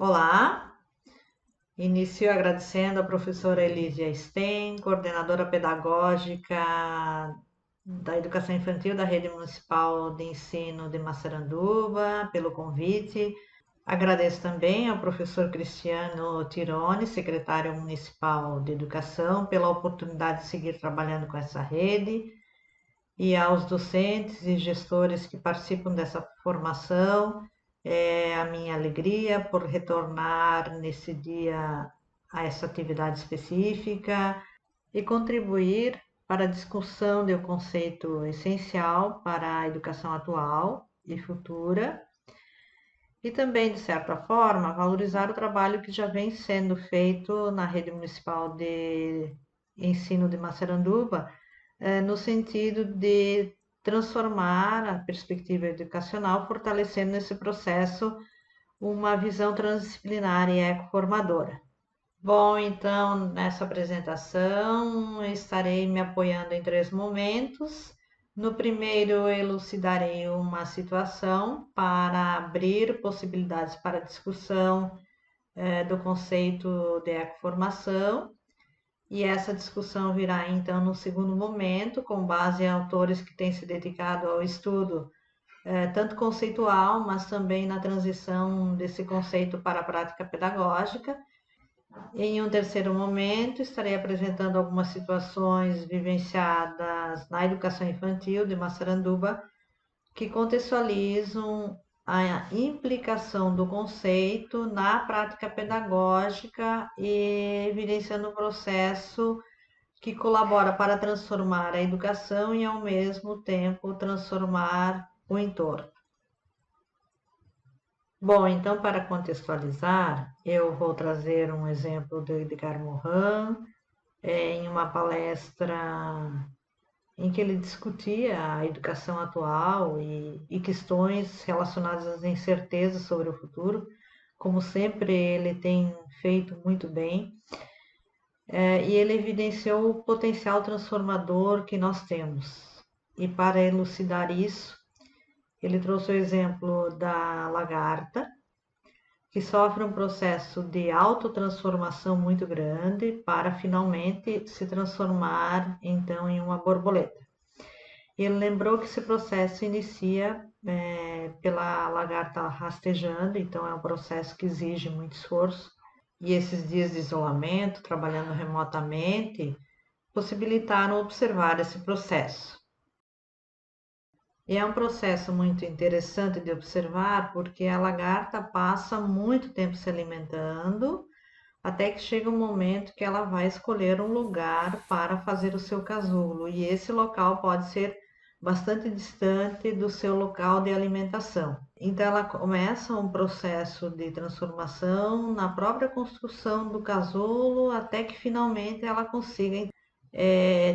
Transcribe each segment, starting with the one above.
Olá, inicio agradecendo a professora Elísia Stein, coordenadora pedagógica da Educação Infantil da Rede Municipal de Ensino de Massaranduba, pelo convite. Agradeço também ao professor Cristiano Tironi, secretário municipal de Educação, pela oportunidade de seguir trabalhando com essa rede, e aos docentes e gestores que participam dessa formação. É a minha alegria por retornar nesse dia a essa atividade específica e contribuir para a discussão de um conceito essencial para a educação atual e futura, e também, de certa forma, valorizar o trabalho que já vem sendo feito na rede municipal de ensino de Massaranduba, no sentido de transformar a perspectiva educacional, fortalecendo nesse processo uma visão transdisciplinar e ecoformadora. Bom, então, nessa apresentação, estarei me apoiando em três momentos. No primeiro, elucidarei uma situação para abrir possibilidades para discussão do conceito de ecoformação. E essa discussão virá, então, no segundo momento, com base em autores que têm se dedicado ao estudo tanto conceitual, mas também na transição desse conceito para a prática pedagógica. Em um terceiro momento, estarei apresentando algumas situações vivenciadas na educação infantil de Massaranduba que contextualizam a implicação do conceito na prática pedagógica e evidenciando um processo que colabora para transformar a educação e, ao mesmo tempo, transformar o entorno. Bom, então, para contextualizar, eu vou trazer um exemplo do Edgar Morin, em uma palestra em que ele discutia a educação atual e questões relacionadas às incertezas sobre o futuro, como sempre ele tem feito muito bem, e ele evidenciou o potencial transformador que nós temos. E para elucidar isso, ele trouxe o exemplo da lagarta, que sofre um processo de autotransformação muito grande para finalmente se transformar então em uma borboleta. Ele lembrou que esse processo inicia pela lagarta rastejando, então é um processo que exige muito esforço. E esses dias de isolamento, trabalhando remotamente, possibilitaram observar esse processo. E é um processo muito interessante de observar, porque a lagarta passa muito tempo se alimentando, até que chega um momento que ela vai escolher um lugar para fazer o seu casulo. E esse local pode ser bastante distante do seu local de alimentação. Então ela começa um processo de transformação na própria construção do casulo, até que finalmente ela consiga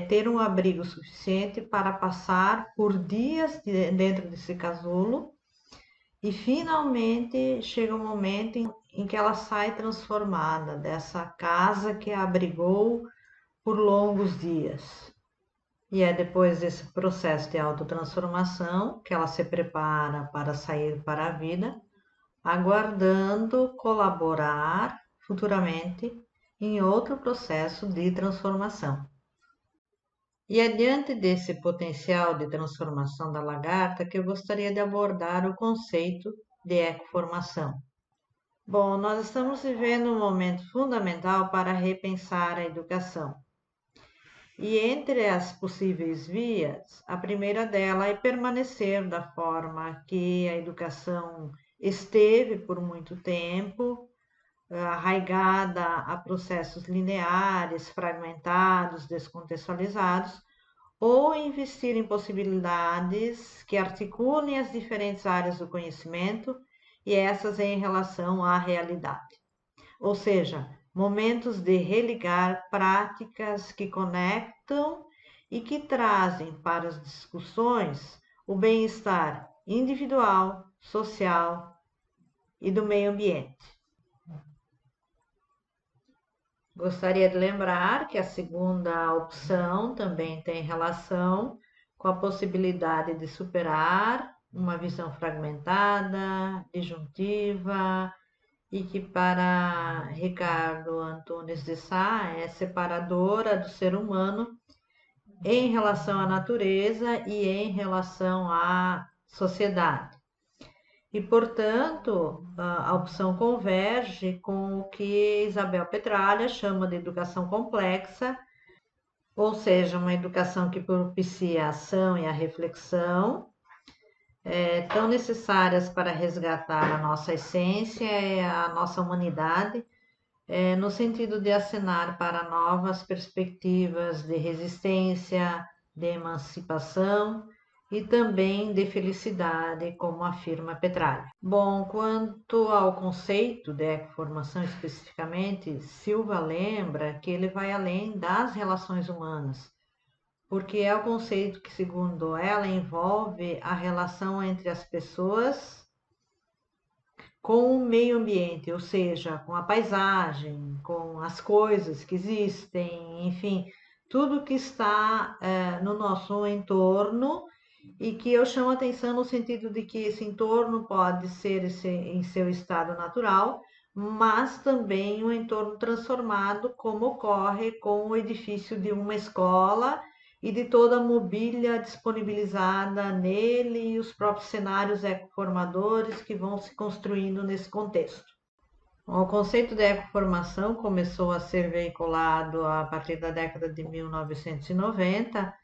ter um abrigo suficiente para passar por dias dentro desse casulo, e finalmente chega um momento em que ela sai transformada dessa casa que a abrigou por longos dias. E é depois desse processo de autotransformação que ela se prepara para sair para a vida, aguardando colaborar futuramente em outro processo de transformação. E é diante desse potencial de transformação da lagarta que eu gostaria de abordar o conceito de ecoformação. Bom, nós estamos vivendo um momento fundamental para repensar a educação. E entre as possíveis vias, a primeira dela é permanecer da forma que a educação esteve por muito tempo, arraigada a processos lineares, fragmentados, descontextualizados, ou investir em possibilidades que articulem as diferentes áreas do conhecimento e essas em relação à realidade. Ou seja, momentos de religar práticas que conectam e que trazem para as discussões o bem-estar individual, social e do meio ambiente. Gostaria de lembrar que a segunda opção também tem relação com a possibilidade de superar uma visão fragmentada, disjuntiva e que para Ricardo Antunes de Sá é separadora do ser humano em relação à natureza e em relação à sociedade. E, portanto, a opção converge com o que Isabel Petralha chama de educação complexa, ou seja, uma educação que propicia a ação e a reflexão, tão necessárias para resgatar a nossa essência e a nossa humanidade, no sentido de acenar para novas perspectivas de resistência, de emancipação e também de felicidade, como afirma Petralha. Bom, quanto ao conceito de ecoformação especificamente, Silva lembra que ele vai além das relações humanas, porque é o conceito que, segundo ela, envolve a relação entre as pessoas com o meio ambiente, ou seja, com a paisagem, com as coisas que existem, enfim, tudo que está no nosso entorno e que eu chamo a atenção no sentido de que esse entorno pode ser em seu estado natural, mas também um entorno transformado, como ocorre com o edifício de uma escola e de toda a mobília disponibilizada nele e os próprios cenários ecoformadores que vão se construindo nesse contexto. O conceito de ecoformação começou a ser veiculado a partir da década de 1990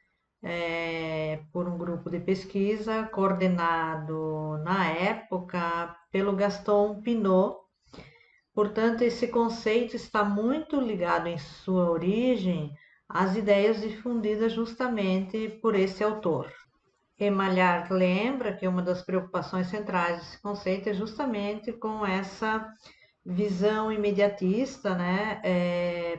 por um grupo de pesquisa coordenado na época pelo Gaston Pinault. Portanto, esse conceito está muito ligado em sua origem às ideias difundidas justamente por esse autor. Maillard lembra que uma das preocupações centrais desse conceito é justamente com essa visão imediatista, né,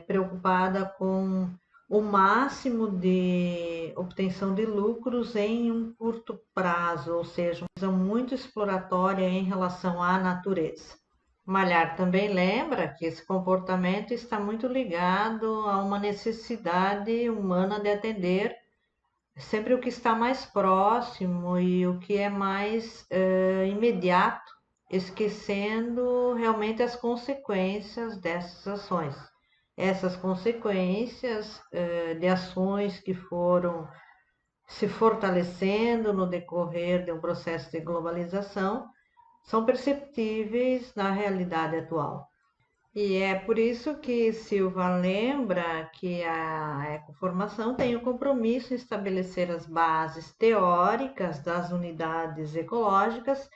preocupada com o máximo de obtenção de lucros em um curto prazo, ou seja, uma visão muito exploratória em relação à natureza. Maillard também lembra que esse comportamento está muito ligado a uma necessidade humana de atender sempre o que está mais próximo e o que é mais imediato, esquecendo realmente as consequências dessas ações. Essas consequências de ações que foram se fortalecendo no decorrer de um processo de globalização são perceptíveis na realidade atual. E é por isso que Silva lembra que a ecoformação tem o compromisso em estabelecer as bases teóricas das unidades ecológicas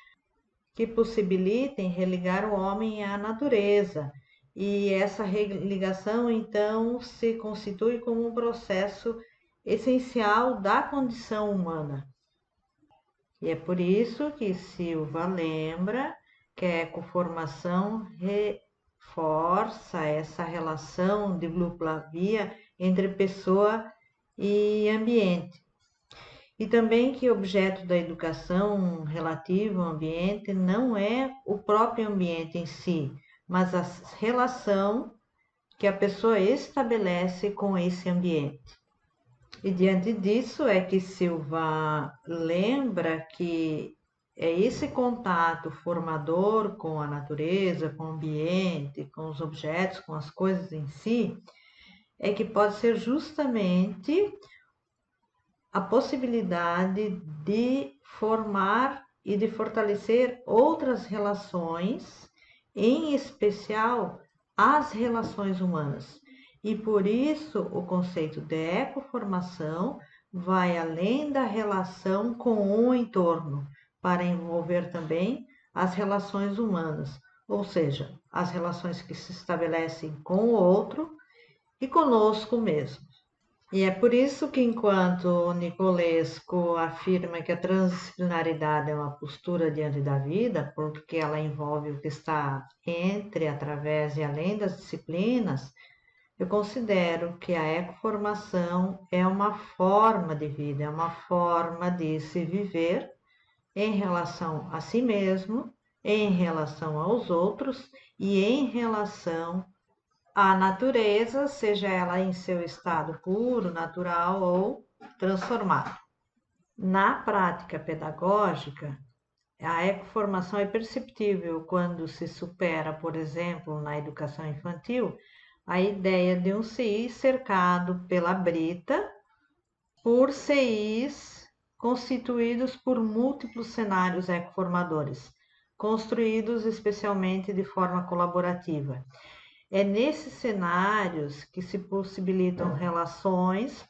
que possibilitem religar o homem à natureza. E essa religação, então, se constitui como um processo essencial da condição humana. E é por isso que Silva lembra que a ecoformação reforça essa relação de dupla via entre pessoa e ambiente. E também que o objeto da educação relativo ao ambiente não é o próprio ambiente em si, mas a relação que a pessoa estabelece com esse ambiente. E diante disso é que Silva lembra que é esse contato formador com a natureza, com o ambiente, com os objetos, com as coisas em si, é que pode ser justamente a possibilidade de formar e de fortalecer outras relações, em especial as relações humanas. E por isso o conceito de ecoformação vai além da relação com o entorno, para envolver também as relações humanas, ou seja, as relações que se estabelecem com o outro e conosco mesmo. E é por isso que, enquanto Nicolesco afirma que a transdisciplinaridade é uma postura diante da vida, porque ela envolve o que está entre, através e além das disciplinas, eu considero que a ecoformação é uma forma de vida, é uma forma de se viver em relação a si mesmo, em relação aos outros e em relação à natureza, seja ela em seu estado puro, natural ou transformado. Na prática pedagógica, A ecoformação é perceptível quando se supera, por exemplo, na educação infantil, a ideia de um CI cercado pela brita por CIs constituídos por múltiplos cenários ecoformadores, construídos especialmente de forma colaborativa. É nesses cenários que se possibilitam relações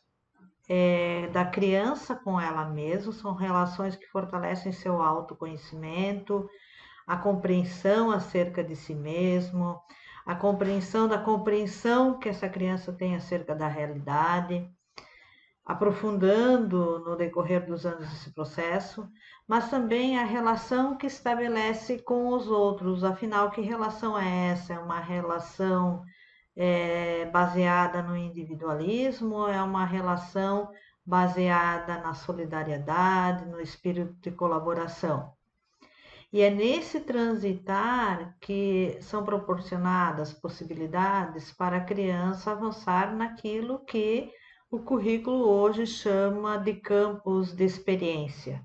da criança com ela mesma, são relações que fortalecem seu autoconhecimento, a compreensão acerca de si mesmo, a compreensão da compreensão que essa criança tem acerca da realidade, aprofundando no decorrer dos anos esse processo, mas também a relação que estabelece com os outros. Afinal, que relação é essa? É uma relação baseada no individualismo, é uma relação baseada na solidariedade, no espírito de colaboração. E é nesse transitar que são proporcionadas possibilidades para a criança avançar naquilo que o currículo hoje chama de campos de experiência.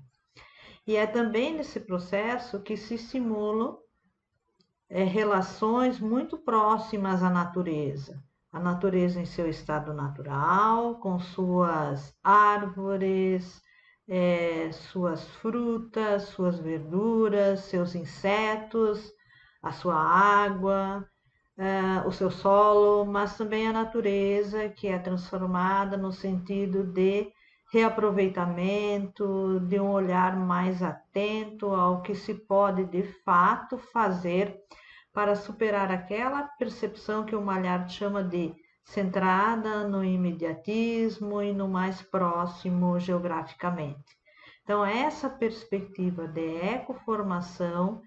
E é também nesse processo que se estimulam relações muito próximas à natureza. A natureza em seu estado natural, com suas árvores, suas frutas, suas verduras, seus insetos, a sua água, o seu solo, mas também a natureza que é transformada no sentido de reaproveitamento, de um olhar mais atento ao que se pode de fato fazer para superar aquela percepção que o Maillard chama de centrada no imediatismo e no mais próximo geograficamente. Então, essa perspectiva de ecoformação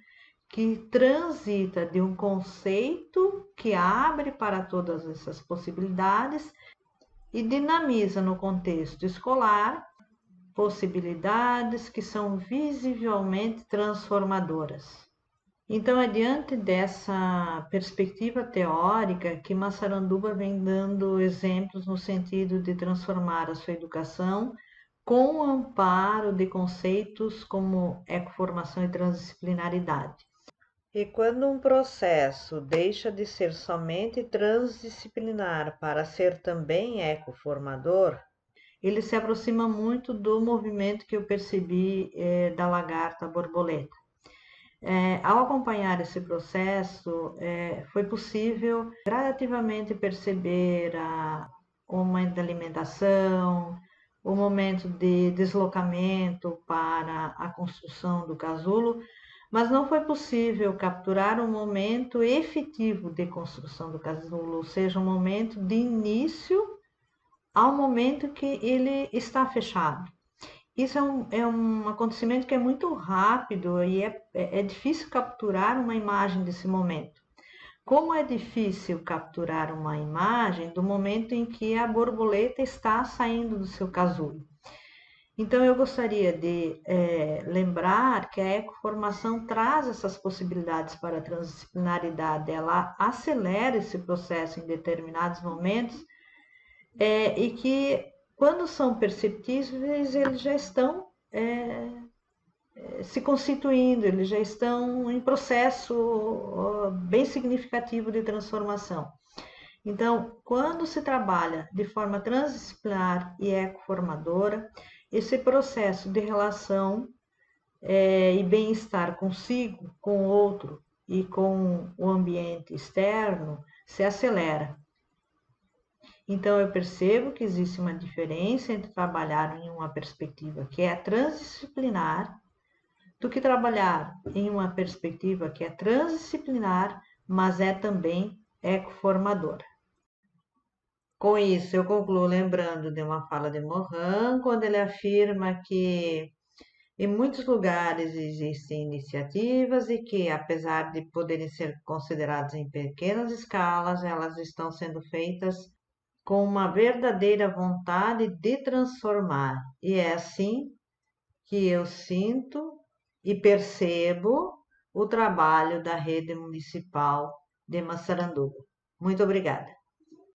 que transita de um conceito que abre para todas essas possibilidades e dinamiza no contexto escolar possibilidades que são visivelmente transformadoras. Então, é diante dessa perspectiva teórica que Massaranduba vem dando exemplos no sentido de transformar a sua educação com o amparo de conceitos como ecoformação e transdisciplinaridade. E quando um processo deixa de ser somente transdisciplinar para ser também ecoformador, ele se aproxima muito do movimento que eu percebi da lagarta borboleta. Ao acompanhar esse processo, foi possível gradativamente perceber o momento da alimentação, o momento de deslocamento para a construção do casulo, mas não foi possível capturar um momento efetivo de construção do casulo, ou seja, um momento de início ao momento que ele está fechado. Isso é um acontecimento que é muito rápido e é difícil capturar uma imagem desse momento. Como é difícil capturar uma imagem do momento em que a borboleta está saindo do seu casulo. Então, eu gostaria de lembrar que a ecoformação traz essas possibilidades para a transdisciplinaridade, ela acelera esse processo em determinados momentos e que, quando são perceptíveis, eles já estão se constituindo, eles já estão em processo bem significativo de transformação. Então, quando se trabalha de forma transdisciplinar e ecoformadora, esse processo de relação e bem-estar consigo, com o outro e com o ambiente externo se acelera. Então, eu percebo que existe uma diferença entre trabalhar em uma perspectiva que é transdisciplinar do que trabalhar em uma perspectiva que é transdisciplinar, mas é também ecoformadora. Com isso, eu concluo lembrando de uma fala de Morin, quando ele afirma que em muitos lugares existem iniciativas e que, apesar de poderem ser consideradas em pequenas escalas, elas estão sendo feitas com uma verdadeira vontade de transformar. E é assim que eu sinto e percebo o trabalho da rede municipal de Massaranduba. Muito obrigada.